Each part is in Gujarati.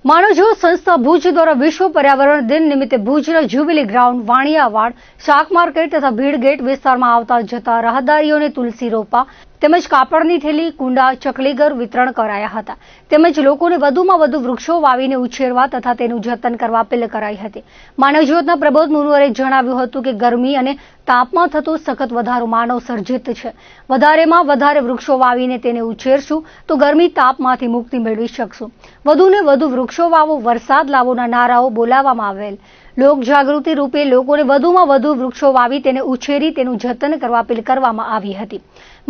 માનવજ્યોત સંસ્થા ભુજ દ્વારા વિશ્વ પર્યાવરણ દિન નિમિત્તે ભુજના જ્યુબિલી ગ્રાઉન્ડ, વાણિયાવાડ, શાક માર્કેટ તથા ભીડ ગેટ વિસ્તારમાં આવતા જતા રાહદારીઓને તુલસી રોપા તેમજ કાપડની થેલી, કુંડા, ચકલીઘર વિતરણ કરાયા હતા. તેમજ લોકોને વધુમાં વધુ વૃક્ષો વાવીને ઉછેરવા તથા તેનું જતન કરવા અપીલ કરાઈ હતી. માનવજ્યોતના પ્રબોધ મુનવરે જણાવ્યું હતું કે ગરમી અને તાપમાં થતો સખત વધારો માનવ સર્જિત છે. વધારેમાં વધારે વૃક્ષો વાવીને તેને ઉછેરશું તો ગરમી તાપમાંથી મુક્તિ મેળવી શકશું. વધુને વધુ વૃક્ષો વાવો, વરસાદ લાવોના નારાઓ બોલાવવામાં આવેલ. લોકજાગૃતિ રૂપે લોકોને વધુમાં વધુ વૃક્ષો વાવી તેને ઉછેરી તેનું જતન કરવા અપીલ કરવામાં આવી હતી.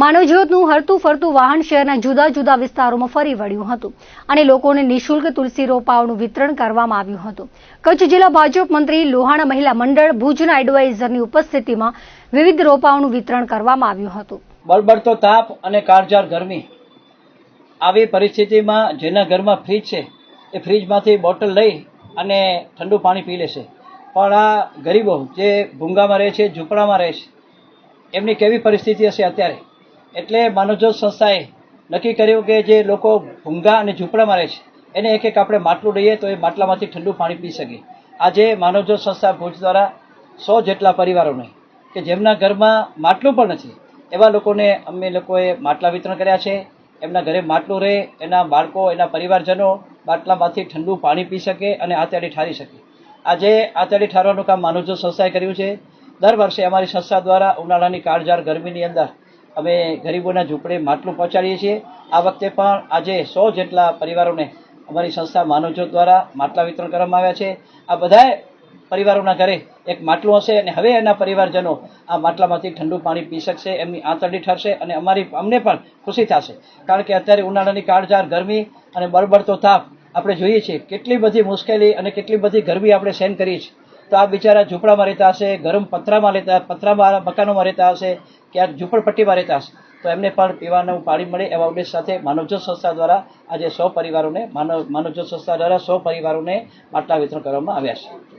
માનવજ્યોતનું હરતું ફરતું વાહન શહેરના જુદા જુદા વિસ્તારોમાં ફરી વળ્યું હતું અને લોકોને નિઃશુલ્ક તુલસી રોપાઓનું વિતરણ કરવામાં આવ્યું હતું. કચ્છ જિલ્લા ભાજપ મંત્રી, લોહાણા મહિલા મંડળ, ભુજના એડવાઇઝરની ઉપસ્થિતિમાં વિવિધ રોપાઓનું વિતરણ કરવામાં આવ્યું હતું. બળબડતો તાપ અને કાળઝાળ ગરમી, આવી પરિસ્થિતિમાં જેના ઘરમાં ફ્રીજ છે એ ફ્રીજમાંથી બોટલ લઈ અને ઠંડુ પાણી પી લેશે. પણ આ ગરીબો જે ભૂંગામાં રહે છે, ઝૂંપડામાં રહે છે, એમની કેવી પરિસ્થિતિ હશે અત્યારે. એટલે માનવજ્યોત સંસ્થાએ નક્કી કર્યું કે જે લોકો ભૂંગા અને ઝૂંપડામાં રહે છે એને એક એક આપણે માટલું દઈએ તો એ માટલામાંથી ઠંડુ પાણી પી શકીએ. આજે માનવજ્યોત સંસ્થા ભુજ દ્વારા 100 જેટલા પરિવારોને કે જેમના ઘરમાં માટલું પણ નથી એવા લોકોને અમે લોકોએ માટલા વિતરણ કર્યા છે. એમના ઘરે માટલું રહે, એના બાળકો, એના પરિવારજનો માટલામાંથી ઠંડુ પાણી પી શકે અને આતરડી ઠારી શકે. આજે આતરડી ઠારવાનું કામ માનવજ્યોત સંસ્થાએ કર્યું છે. દર વર્ષે અમારી સંસ્થા દ્વારા ઉનાળાની કાળઝાળ ગરમીની અંદર અમે ગરીબોના ઝૂંપડે માટલું પહોંચાડીએ છીએ. આ વખતે પણ આજે 100 જેટલા પરિવારોને અમારી સંસ્થા માનવજ્યોત દ્વારા માટલા વિતરણ કરવામાં આવ્યા છે. આ બધા પરિવારોના ઘરે એક માટલું હશે અને હવે એના પરિવારજનો આ માટલામાંથી ઠંડુ પાણી પી શકશે, એમની આંતરડી ઠરશે અને અમને પણ ખુશી થશે. કારણ કે અત્યારે ઉનાળાની કાળઝાળ ગરમી અને બળબડતો તાપ આપણે જોઈએ છીએ, કેટલી બધી મુશ્કેલી અને કેટલી બધી ગરમી આપણે સહન કરી છે. તો આ બિચારા ઝૂંપડામાં રહેતા હશે, ગરમ પતરામાં મકાનોમાં રહેતા હશે, ક્યાંક ઝૂંપડપટ્ટીમાં રહેતા હશે, તો એમને પણ પીવાનું પાણી મળે એવા ઉદ્દેશ સાથે માનવજ્યોત સંસ્થા દ્વારા આજે 100 પરિવારોને માટલા વિતરણ કરવામાં આવ્યા છે.